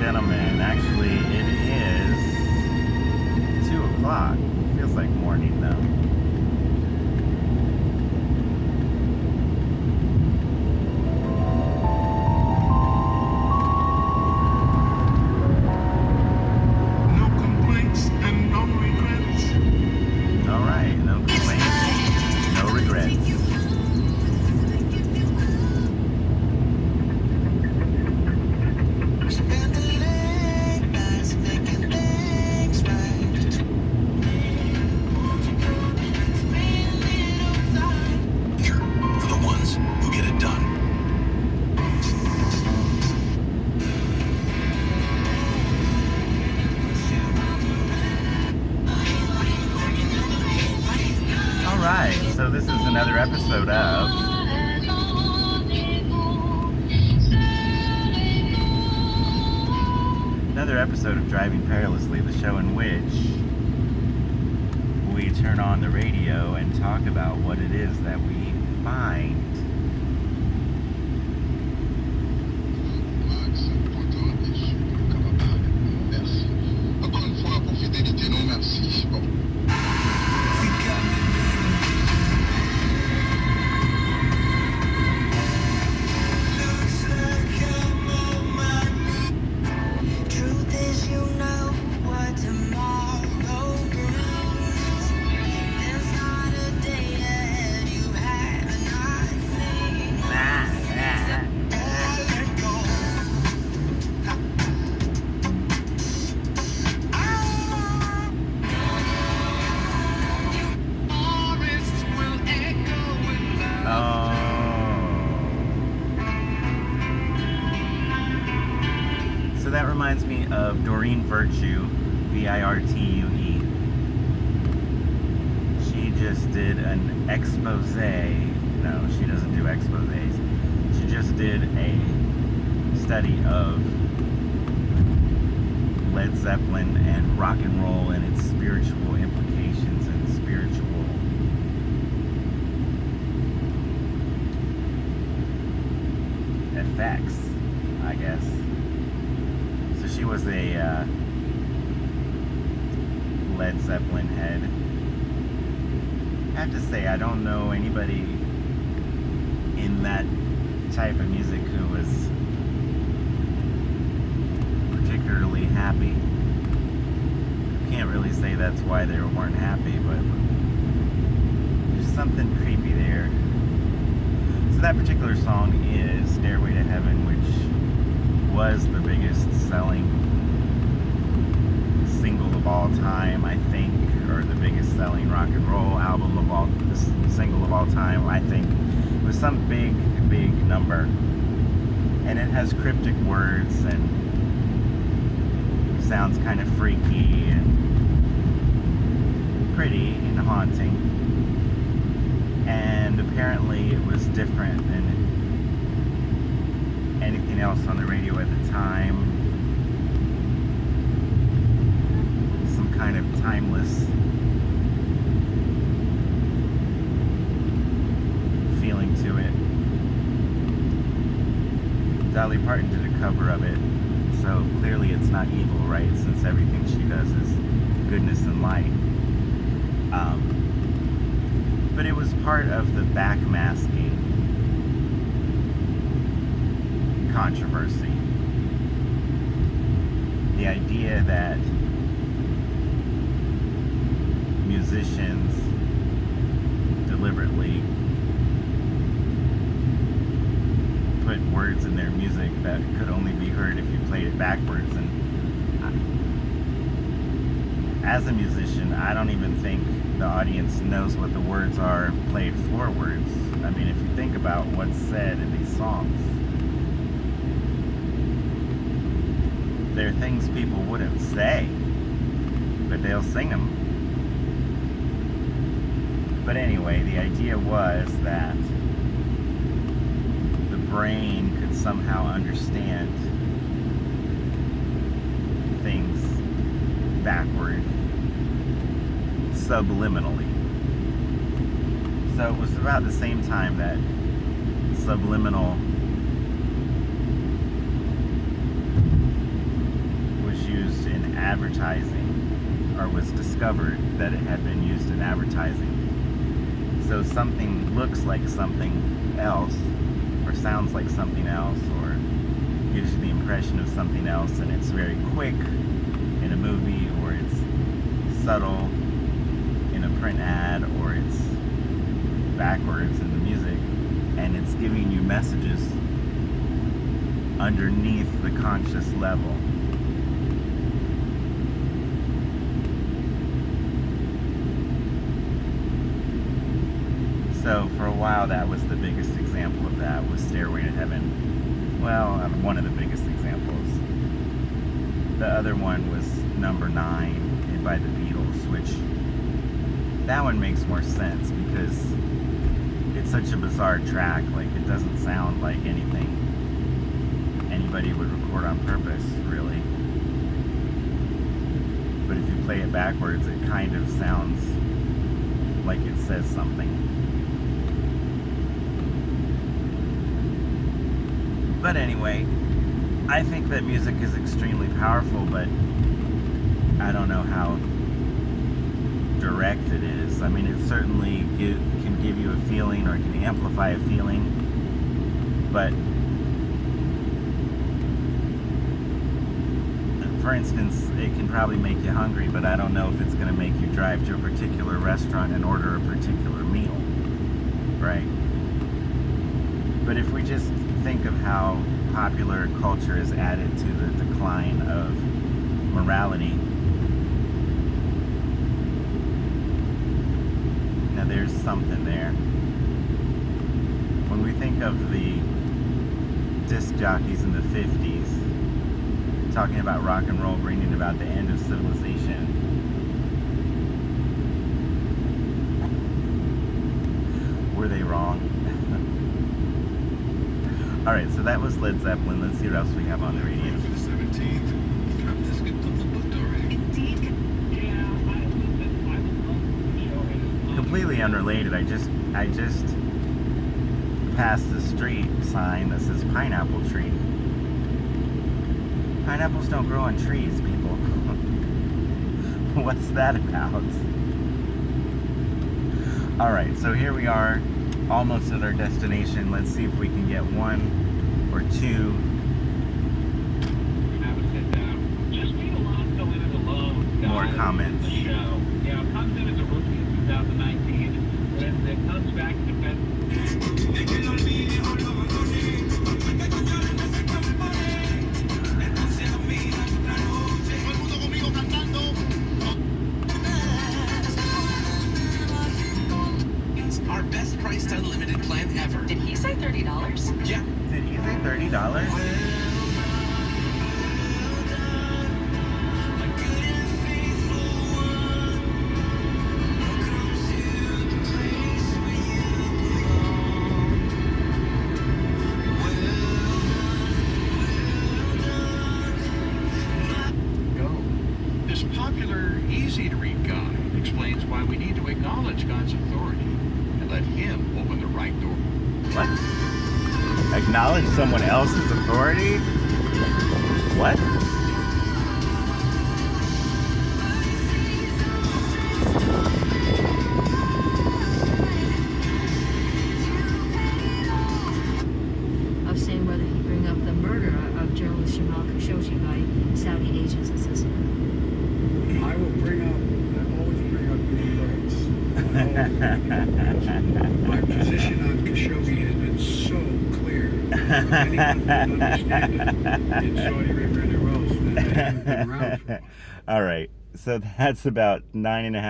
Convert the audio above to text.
gentlemen. Actually, it is 2 o'clock. Feels like morning, though. No complaints and no regrets. All right, no complaints, no regrets. For the ones who get it done. All right, so this is another episode of Driving Perilously, the show in which we turn on the radio and talk about what it is that we find. Encore une fois, pour fidélité, non merci. Bon. Truth is, you know what tomorrow brings. There's not a day ahead you have not seen. Let go. Forests will echo with love. So that reminds me of Doreen Virtue, Virtue. She just did an expose. No, she doesn't do exposés. She just did a study of Led Zeppelin and rock and roll and its spiritual implications and spiritual effects, I guess. So she was a Led Zeppelin head. I have to say, I don't know anybody in that type of music who was particularly happy. Can't really say that's why they weren't happy, but there's something creepy there. So that particular song is Stairway to Heaven, which was the biggest selling single of all time, I think, or the biggest selling rock and roll album of all, single of all time, I think. It was some big number. And it has cryptic words and sounds kind of freaky and pretty and haunting. And apparently it was different than anything else on the radio at the time. Some kind of timeless feeling to it. Dolly Parton did a cover of it, so clearly it's not evil, right? Since everything she does is goodness and light. But it was part of the backmasking controversy. The idea that musicians deliberately put words in their music that could only be heard if you played it backwards. And as a musician, I don't even think the audience knows what the words are played forwards. I mean, if you think about what's said in these songs, there are things people wouldn't say, but they'll sing them. But anyway, the idea was that the brain could somehow understand things backward, subliminally. So it was about the same time that subliminal advertising, or was discovered that it had been used in advertising. So something looks like something else, or sounds like something else, or gives you the impression of something else, and it's very quick in a movie, or it's subtle in a print ad, or it's backwards in the music, and it's giving you messages underneath the conscious level. So for a while, that was the biggest example of that, was Stairway to Heaven. Well, one of the biggest examples. The other one was Number 9 by the Beatles, which that one makes more sense because it's such a bizarre track. Like, it doesn't sound like anything anybody would record on purpose, really. But if you play it backwards, it kind of sounds like it says something. But anyway, I think that music is extremely powerful, but I don't know how direct it is. I mean, it certainly can give you a feeling, or it can amplify a feeling, but for instance, it can probably make you hungry, but I don't know if it's going to make you drive to a particular restaurant and order a particular meal, right? But if we just think of how popular culture has added to the decline of morality, now there's something there. When we think of the disc jockeys in the 50s, talking about rock and roll bringing about the end of civilization, were they wrong? Alright, so that was Led Zeppelin. Let's see what else we have on the radio. For the 17th. Crap, this get double booked already. Completely unrelated. I just passed the street sign that says pineapple tree. Pineapples don't grow on trees, people. What's that about? Alright, so here we are, almost at our destination. Let's see if we can get one or two. More comments. Yeah, comes in as a rookie in 2019, but it comes back to It's our best priced unlimited plan ever. Did he say $30? Yeah. Did he say $30? This popular, easy-to-read guide explains why we need to acknowledge God's authority and let Him open the right door. What? Acknowledge someone else's authority? What? Of saying whether he bring up the murder of journalist Jamal Khashoggi by Saudi agents in Sicily. I always bring up human rights. My position on Khashoggi has been so clear. Anyone who understand it in Saudi Arabia or anywhere else that hasn't been around for a while. All right, so that's about 9.5